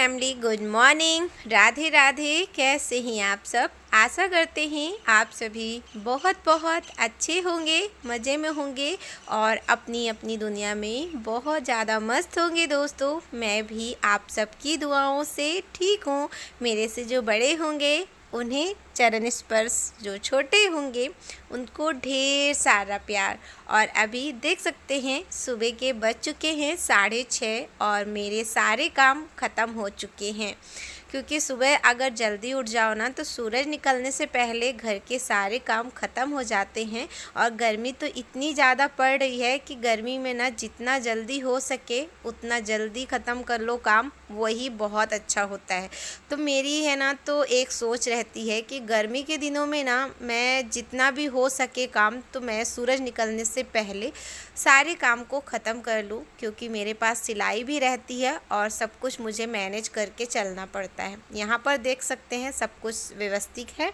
Family, good morning, Radhe Radhe. कैसे हैं आप सब? आशा करते हैं आप सभी बहुत बहुत अच्छे होंगे, मज़े में होंगे और अपनी अपनी दुनिया में बहुत ज़्यादा मस्त होंगे। दोस्तों, मैं भी आप सबकी दुआओं से ठीक हूँ। मेरे से जो बड़े होंगे उन्हें चरण स्पर्श, जो छोटे होंगे उनको ढेर सारा प्यार। और अभी देख सकते हैं सुबह के बज चुके हैं 6:30 और मेरे सारे काम ख़त्म हो चुके हैं। क्योंकि सुबह अगर जल्दी उठ जाओ ना तो सूरज निकलने से पहले घर के सारे काम ख़त्म हो जाते हैं। और गर्मी तो इतनी ज़्यादा पड़ रही है कि गर्मी में ना जितना जल्दी हो सके उतना जल्दी ख़त्म कर लो काम, वही बहुत अच्छा होता है। तो मेरी है ना तो एक सोच रहती है कि गर्मी के दिनों में ना मैं जितना भी हो सके काम तो मैं सूरज निकलने से पहले सारे काम को ख़त्म कर लूँ, क्योंकि मेरे पास सिलाई भी रहती है और सब कुछ मुझे मैनेज करके चलना पड़ता है। यहाँ पर देख सकते हैं सब कुछ व्यवस्थित है।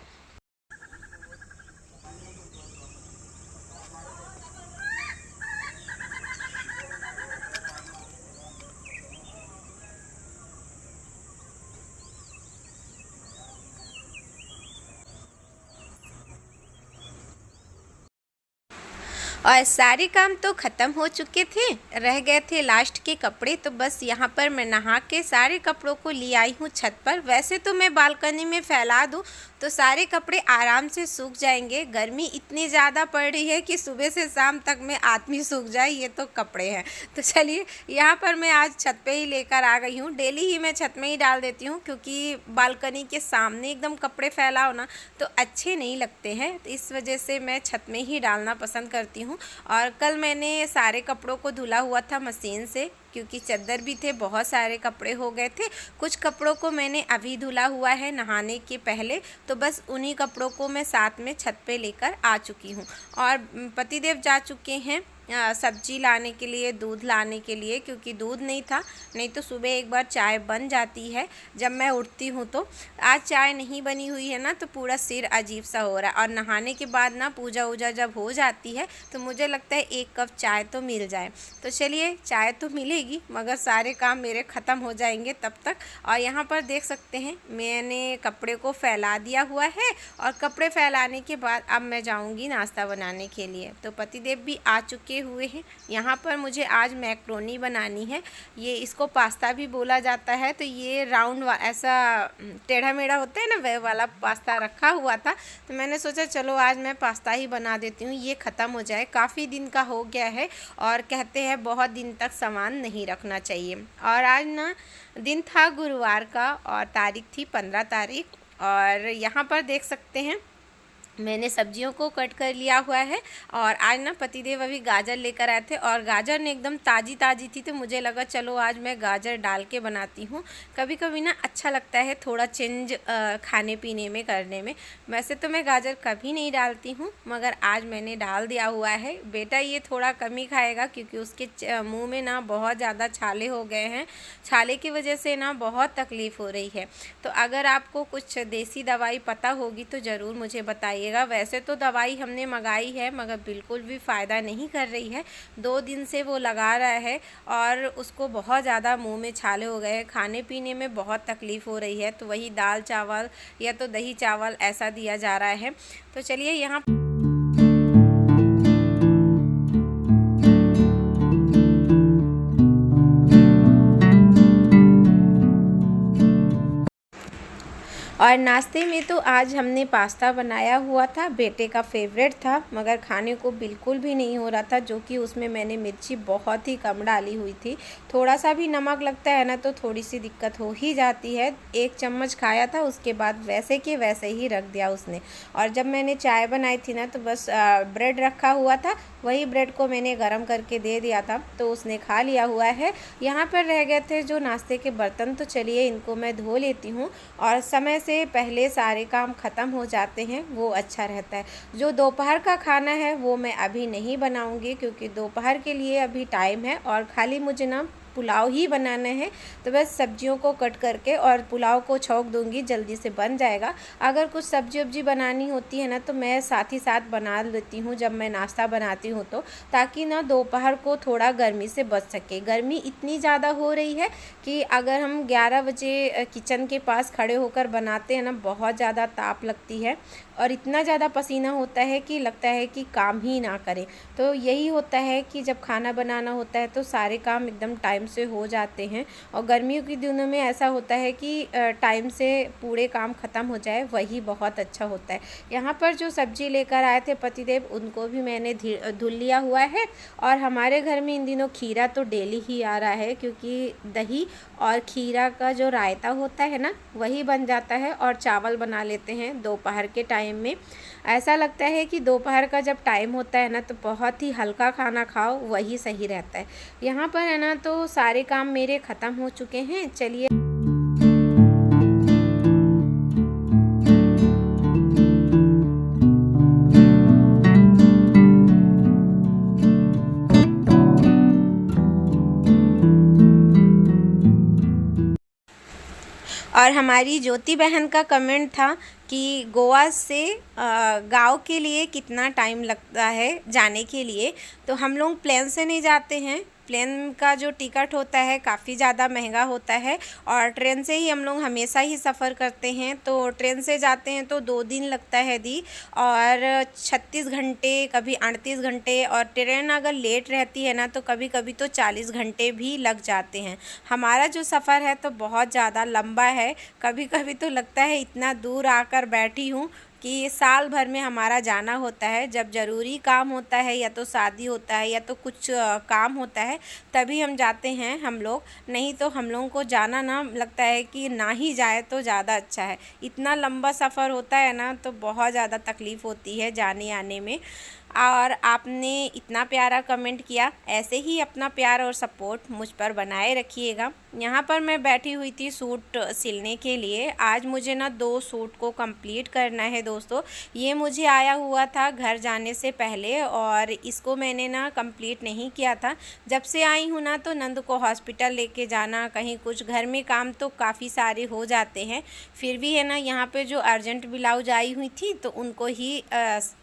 और सारे काम तो ख़त्म हो चुके थे, रह गए थे लास्ट के कपड़े। तो बस यहाँ पर मैं नहा के सारे कपड़ों को ले आई हूँ छत पर। वैसे तो मैं बालकनी में फैला दूँ तो सारे कपड़े आराम से सूख जाएंगे। गर्मी इतनी ज़्यादा पड़ रही है कि सुबह से शाम तक में आदमी सूख जाए, ये तो कपड़े हैं। तो चलिए, यहाँ पर मैं आज छत पे ही लेकर आ गई हूँ। डेली ही मैं छत में ही डाल देती हूँ, क्योंकि बालकनी के सामने एकदम कपड़े फैलाओ ना तो अच्छे नहीं लगते हैं। तो इस वजह से मैं छत में ही डालना पसंद करती हूँ। और कल मैंने सारे कपड़ों को धुला हुआ था मशीन से, क्योंकि चद्दर भी थे, बहुत सारे कपड़े हो गए थे। कुछ कपड़ों को मैंने अभी धुला हुआ है नहाने के पहले, तो बस उन्हीं कपड़ों को मैं साथ में छत पे लेकर आ चुकी हूँ। और पतिदेव जा चुके हैं सब्जी लाने के लिए, दूध लाने के लिए, क्योंकि दूध नहीं था। नहीं तो सुबह एक बार चाय बन जाती है जब मैं उठती हूँ। तो आज चाय नहीं बनी हुई है ना तो पूरा सिर अजीब सा हो रहा है। और नहाने के बाद ना पूजा वूजा जब हो जाती है तो मुझे लगता है एक कप चाय तो मिल जाए। तो चलिए, चाय तो मिलेगी मगर सारे काम मेरे ख़त्म हो जाएंगे तब तक। और यहाँ पर देख सकते हैं मैंने कपड़े को फैला दिया हुआ है। और कपड़े फैलाने के बाद अब मैं जाऊँगी नाश्ता बनाने के लिए। तो पतिदेव भी आ चुके हुए हैं। यहाँ पर मुझे आज मैक्रोनी बनानी है। ये इसको पास्ता भी बोला जाता है। तो ये राउंड ऐसा टेढ़ा मेढ़ा होता है ना, वह वाला पास्ता रखा हुआ था। तो मैंने सोचा चलो आज मैं पास्ता ही बना देती हूँ, ये ख़त्म हो जाए। काफ़ी दिन का हो गया है और कहते हैं बहुत दिन तक सामान नहीं रखना चाहिए। और आज ना दिन था गुरुवार का और तारीख थी 15 तारीख। और यहाँ पर देख सकते हैं मैंने सब्जियों को कट कर लिया हुआ है। और आज ना पतिदेव अभी गाजर लेकर आए थे और गाजर ने एकदम ताज़ी ताज़ी थी, तो मुझे लगा चलो आज मैं गाजर डाल के बनाती हूँ। कभी कभी ना अच्छा लगता है थोड़ा चेंज खाने पीने में करने में। वैसे तो मैं गाजर कभी नहीं डालती हूँ, मगर आज मैंने डाल दिया हुआ है। बेटा ये थोड़ा कम ही खाएगा, क्योंकि उसके मुँह में ना बहुत ज़्यादा छाले हो गए हैं। छाले की वजह से ना बहुत तकलीफ़ हो रही है। तो अगर आपको कुछ देसी दवाई पता होगी तो ज़रूर मुझे बताइए। वैसे तो दवाई हमने मंगाई है मगर बिल्कुल भी फ़ायदा नहीं कर रही है। 2 दिन से वो लगा रहा है और उसको बहुत ज़्यादा मुंह में छाले हो गए हैं। खाने पीने में बहुत तकलीफ़ हो रही है। तो वही दाल चावल या तो दही चावल ऐसा दिया जा रहा है। तो चलिए, यहाँ और नाश्ते में तो आज हमने पास्ता बनाया हुआ था, बेटे का फेवरेट था, मगर खाने को बिल्कुल भी नहीं हो रहा था, जो कि उसमें मैंने मिर्ची बहुत ही कम डाली हुई थी। थोड़ा सा भी नमक लगता है ना तो थोड़ी सी दिक्कत हो ही जाती है। 1 चम्मच खाया था, उसके बाद वैसे के वैसे ही रख दिया उसने। और जब मैंने चाय बनाई थी ना तो बस ब्रेड रखा हुआ था, वही ब्रेड को मैंने गर्म करके दे दिया था, तो उसने खा लिया हुआ है। यहाँ पर रह गए थे जो नाश्ते के बर्तन, तो चलिए इनको मैं धो लेती हूँ। और समय से पहले सारे काम ख़त्म हो जाते हैं, वो अच्छा रहता है। जो दोपहर का खाना है वो मैं अभी नहीं बनाऊंगी, क्योंकि दोपहर के लिए अभी टाइम है और खाली मुझे ना पुलाव ही बनाना है तो बस सब्जियों को कट करके और पुलाव को छौंक दूँगी, जल्दी से बन जाएगा। अगर कुछ सब्जी वब्जी बनानी होती है ना तो मैं साथ ही साथ बना लेती हूँ जब मैं नाश्ता बनाती हूँ तो, ताकि ना दोपहर को थोड़ा गर्मी से बच सके। गर्मी इतनी ज़्यादा हो रही है कि अगर हम 11 बजे किचन के पास खड़े होकर बनाते हैं ना, बहुत ज़्यादा ताप लगती है और इतना ज़्यादा पसीना होता है कि लगता है कि काम ही ना करें। तो यही होता है कि जब खाना बनाना होता है तो सारे काम एकदम टाइम से हो जाते हैं, और गर्मियों के दिनों में ऐसा होता है कि टाइम से पूरे काम ख़त्म हो जाए, वही बहुत अच्छा होता है। यहाँ पर जो सब्ज़ी लेकर आए थे पतिदेव, उनको भी मैंने धुल लिया हुआ है। और हमारे घर में इन दिनों खीरा तो डेली ही आ रहा है, क्योंकि दही और खीरा का जो रायता होता है ना, वही बन जाता है। और चावल बना लेते हैं दोपहर के टाइम में। ऐसा लगता है कि दोपहर का जब टाइम होता है ना तो बहुत ही हल्का खाना खाओ, वही सही रहता है। यहाँ पर है ना तो सारे काम मेरे ख़त्म हो चुके हैं। चलिए और हमारी ज्योति बहन का कमेंट था कि गोवा से गाँव के लिए कितना टाइम लगता है जाने के लिए। तो हम लोग प्लेन से नहीं जाते हैं, प्लेन का जो टिकट होता है काफ़ी ज़्यादा महंगा होता है, और ट्रेन से ही हम लोग हमेशा ही सफ़र करते हैं। तो ट्रेन से जाते हैं तो 2 दिन लगता है दी, और 36 घंटे कभी 38 घंटे, और ट्रेन अगर लेट रहती है ना तो कभी कभी तो 40 घंटे भी लग जाते हैं। हमारा जो सफ़र है तो बहुत ज़्यादा लंबा है, कभी कभी तो लगता है इतना दूर आकर बैठी हूँ कि साल भर में हमारा जाना होता है। जब ज़रूरी काम होता है या तो शादी होता है या तो कुछ काम होता है तभी हम जाते हैं हम लोग, नहीं तो हम लोगों को जाना ना लगता है कि ना ही जाए तो ज़्यादा अच्छा है। इतना लंबा सफ़र होता है ना तो बहुत ज़्यादा तकलीफ़ होती है जाने आने में। और आपने इतना प्यारा कमेंट किया, ऐसे ही अपना प्यार और सपोर्ट मुझ पर बनाए रखिएगा। यहाँ पर मैं बैठी हुई थी सूट सिलने के लिए। आज मुझे ना 2 सूट को कंप्लीट करना है दोस्तों। ये मुझे आया हुआ था घर जाने से पहले, और इसको मैंने ना कंप्लीट नहीं किया था। जब से आई हूँ ना तो नंद को हॉस्पिटल लेके जाना, कहीं कुछ घर में काम तो काफ़ी सारे हो जाते हैं। फिर भी है ना यहाँ पे जो अर्जेंट ब्लाउज आई हुई थी तो उनको ही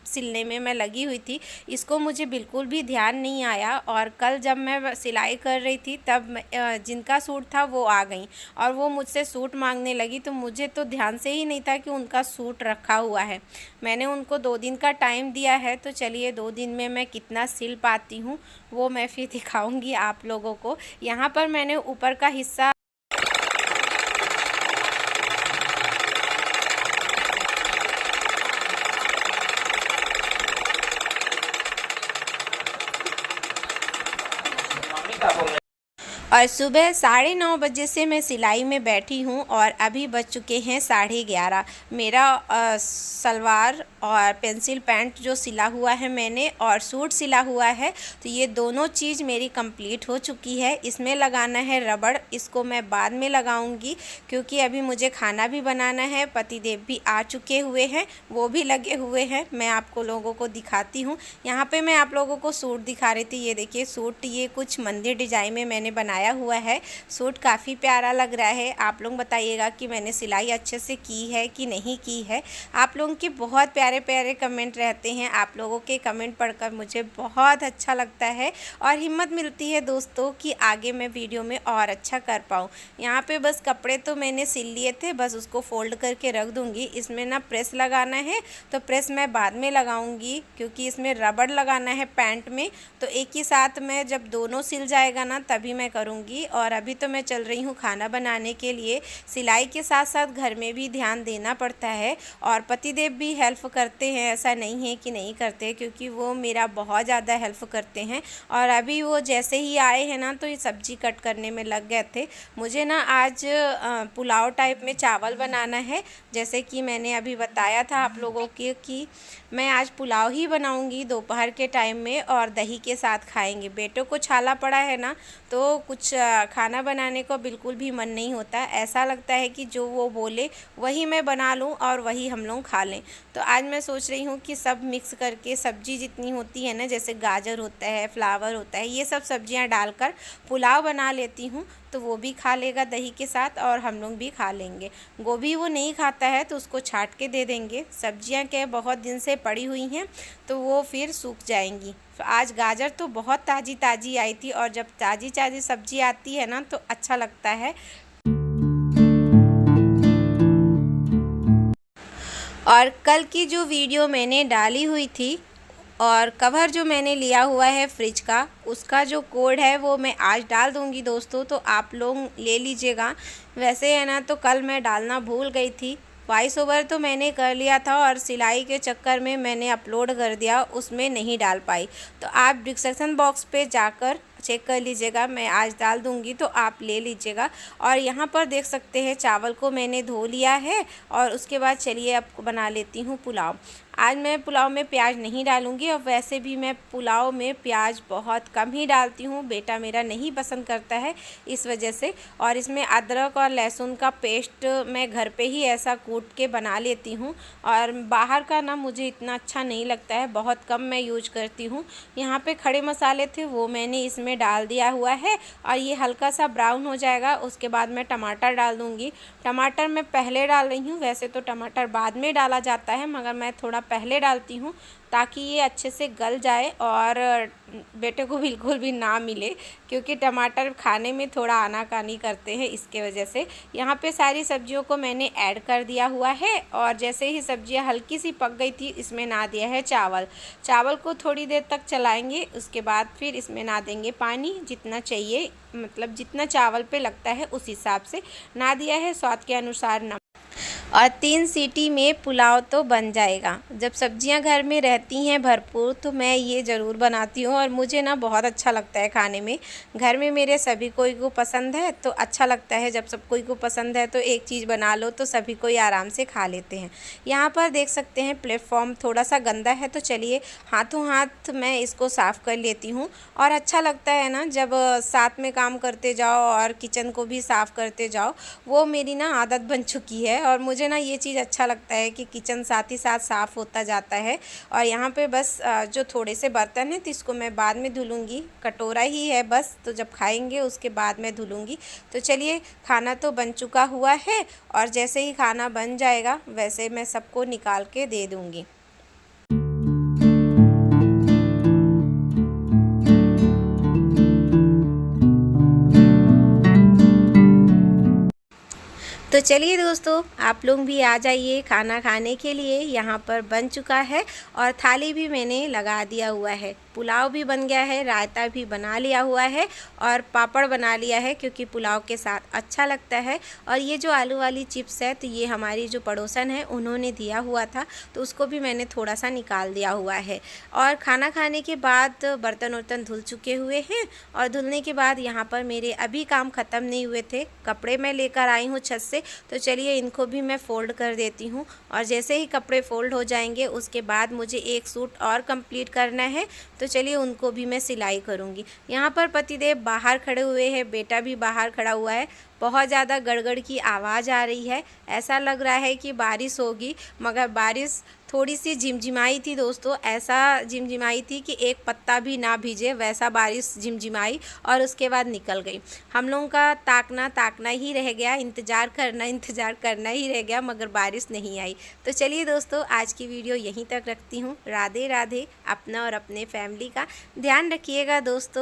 सिलने में मैं लगी हुई थी। इसको मुझे बिल्कुल भी ध्यान नहीं आया, और कल जब मैं सिलाई कर रही थी तब जिनका सूट था वो आ गई और वो मुझसे सूट मांगने लगी। तो मुझे तो ध्यान से ही नहीं था कि उनका सूट रखा हुआ है। मैंने उनको 2 दिन का टाइम दिया है, तो चलिए 2 दिन में मैं कितना सिल पाती हूँ वो मैं फिर दिखाऊंगी आप लोगों को। यहाँ पर मैंने ऊपर का हिस्सा और सुबह 9:30 बजे से मैं सिलाई में बैठी हूँ, और अभी बज चुके हैं 11:30। मेरा सलवार और पेंसिल पैंट जो सिला हुआ है मैंने, और सूट सिला हुआ है, तो ये दोनों चीज़ मेरी कंप्लीट हो चुकी है। इसमें लगाना है रबड़, इसको मैं बाद में लगाऊंगी क्योंकि अभी मुझे खाना भी बनाना है। पतिदेव भी आ चुके हुए हैं, वो भी लगे हुए हैं। मैं आपको लोगों को दिखाती हूँ। यहाँ पे मैं आप लोगों को सूट दिखा रही थी। ये देखिए सूट, ये कुछ मंदिर डिजाइन में मैंने बनाया हुआ है। सूट काफ़ी प्यारा लग रहा है। आप लोग बताइएगा कि मैंने सिलाई अच्छे से की है कि नहीं की है। आप लोगों के बहुत प्यारे प्यारे कमेंट रहते हैं। आप लोगों के कमेंट पढ़कर मुझे बहुत अच्छा लगता है और हिम्मत मिलती है दोस्तों कि आगे मैं वीडियो में और अच्छा कर पाऊँ। यहाँ पे बस कपड़े तो मैंने सिल लिए थे, बस उसको फोल्ड करके रख दूँगी। इसमें ना प्रेस लगाना है, तो प्रेस मैं बाद में लगाऊँगी क्योंकि इसमें रबड़ लगाना है पैंट में। तो एक ही साथ में जब दोनों सिल जाएगा ना तभी मैं करूँगी। और अभी तो मैं चल रही हूँ खाना बनाने के लिए। सिलाई के साथ साथ घर में भी ध्यान देना पड़ता है, और पतिदेव भी हेल्प करते हैं, ऐसा नहीं है कि नहीं करते, क्योंकि वो मेरा बहुत ज़्यादा हेल्प करते हैं। और अभी वो जैसे ही आए हैं ना तो ये सब्ज़ी कट करने में लग गए थे। मुझे ना आज पुलाव टाइप में चावल बनाना है, जैसे कि मैंने अभी बताया था आप लोगों के कि मैं आज पुलाव ही बनाऊंगी दोपहर के टाइम में, और दही के साथ खाएंगे। बेटों को छाला पड़ा है ना तो कुछ कुछ खाना बनाने को बिल्कुल भी मन नहीं होता। ऐसा लगता है कि जो वो बोले वही मैं बना लूँ और वही हम लोग खा लें। तो आज मैं सोच रही हूँ कि सब मिक्स करके सब्ज़ी जितनी होती है ना, जैसे गाजर होता है, फ्लावर होता है, ये सब सब्जियाँ डालकर पुलाव बना लेती हूँ। तो वो भी खा लेगा दही के साथ और हम लोग भी खा लेंगे। गोभी वो नहीं खाता है तो उसको छाट के दे देंगे। सब्जियां क्या बहुत दिन से पड़ी हुई हैं तो वो फिर सूख जाएंगी। तो आज गाजर तो बहुत ताज़ी ताज़ी आई थी और जब ताज़ी ताज़ी सब्जी आती है ना तो अच्छा लगता है। और कल की जो वीडियो मैंने डाली हुई थी और कवर जो मैंने लिया हुआ है फ्रिज का, उसका जो कोड है वो मैं आज डाल दूंगी दोस्तों, तो आप लोग ले लीजिएगा। वैसे है ना तो कल मैं डालना भूल गई थी। वॉइस ओवर तो मैंने कर लिया था और सिलाई के चक्कर में मैंने अपलोड कर दिया, उसमें नहीं डाल पाई। तो आप डिस्क्रिप्शन बॉक्स पे जाकर चेक कर लीजिएगा, मैं आज डाल दूंगी तो आप ले लीजिएगा। और यहाँ पर देख सकते हैं चावल को मैंने धो लिया है और उसके बाद चलिए अब बना लेती हूँ पुलाव। आज मैं पुलाव में प्याज नहीं डालूँगी और वैसे भी मैं पुलाव में प्याज बहुत कम ही डालती हूँ, बेटा मेरा नहीं पसंद करता है इस वजह से। और इसमें अदरक और लहसुन का पेस्ट मैं घर पे ही ऐसा कूट के बना लेती हूँ और बाहर का ना मुझे इतना अच्छा नहीं लगता है, बहुत कम मैं यूज करती हूँ। यहाँ पे खड़े मसाले थे वो मैंने इसमें डाल दिया हुआ है और ये हल्का सा ब्राउन हो जाएगा उसके बाद मैं टमाटर डाल दूँगी। टमाटर मैं पहले डाल रही हूँ, वैसे तो टमाटर बाद में डाला जाता है मगर मैं थोड़ा पहले डालती हूँ ताकि ये अच्छे से गल जाए और बेटे को बिल्कुल भी ना मिले, क्योंकि टमाटर खाने में थोड़ा आनाकानी करते हैं, इसके वजह से। यहाँ पे सारी सब्जियों को मैंने ऐड कर दिया हुआ है और जैसे ही सब्जियाँ हल्की सी पक गई थी इसमें ना दिया है चावल। चावल को थोड़ी देर तक चलाएंगे, उसके बाद फिर इसमें ना देंगे पानी जितना चाहिए, मतलब जितना चावल पे लगता है उस हिसाब से ना दिया है, स्वाद के अनुसार नमक। और 3 सीटी में पुलाव तो बन जाएगा। जब सब्जियां घर में रहती हैं भरपूर तो मैं ये ज़रूर बनाती हूँ और मुझे ना बहुत अच्छा लगता है खाने में। घर में मेरे सभी कोई को पसंद है तो अच्छा लगता है, जब सब कोई को पसंद है तो एक चीज़ बना लो तो सभी कोई आराम से खा लेते हैं। यहाँ पर देख सकते हैं प्लेटफॉर्म थोड़ा सा गंदा है तो चलिए हाथों हाथ मैं इसको साफ़ कर लेती हूँ। और अच्छा लगता है ना जब साथ में काम करते जाओ और किचन को भी साफ़ करते जाओ, वो मेरी ना आदत बन चुकी है और मुझे ना ये चीज़ अच्छा लगता है कि किचन साथ ही साथ साफ़ होता जाता है। और यहाँ पे बस जो थोड़े से बर्तन हैं तो इसको मैं बाद में धुलूँगी, कटोरा ही है बस, तो जब खाएंगे उसके बाद मैं धुलूँगी। तो चलिए खाना तो बन चुका हुआ है और जैसे ही खाना बन जाएगा वैसे मैं सबको निकाल के दे दूँगी। तो चलिए दोस्तों आप लोग भी आ जाइए खाना खाने के लिए। यहाँ पर बन चुका है और थाली भी मैंने लगा दिया हुआ है, पुलाव भी बन गया है, रायता भी बना लिया हुआ है और पापड़ बना लिया है क्योंकि पुलाव के साथ अच्छा लगता है। और ये जो आलू वाली चिप्स है तो ये हमारी जो पड़ोसन है उन्होंने दिया हुआ था तो उसको भी मैंने थोड़ा सा निकाल दिया हुआ है। और खाना खाने के बाद बर्तन वर्तन धुल चुके हुए हैं और धुलने के बाद यहाँ पर मेरे अभी काम ख़त्म नहीं हुए थे, कपड़े मैं लेकर आई हूँ छत से, तो चलिए इनको भी मैं फ़ोल्ड कर देती हूँ। और जैसे ही कपड़े फ़ोल्ड हो जाएंगे उसके बाद मुझे एक सूट और कंप्लीट करना है तो चलिए उनको भी मैं सिलाई करूँगी। यहाँ पर पतिदेव बाहर खड़े हुए हैं, बेटा भी बाहर खड़ा हुआ है। बहुत ज़्यादा गड़गड़ की आवाज़ आ रही है, ऐसा लग रहा है कि बारिश होगी, मगर बारिश थोड़ी सी झिमझिमाई थी दोस्तों, ऐसा झिमझिमाई थी कि एक पत्ता भी ना भीजे, वैसा बारिश झिमझिमाई और उसके बाद निकल गई। हम लोगों का ताकना ही रह गया, इंतज़ार करना ही रह गया, मगर बारिश नहीं आई। तो चलिए दोस्तों आज की वीडियो यहीं तक रखती हूँ। राधे राधे। अपना और अपने फैमिली का ध्यान रखिएगा दोस्तों।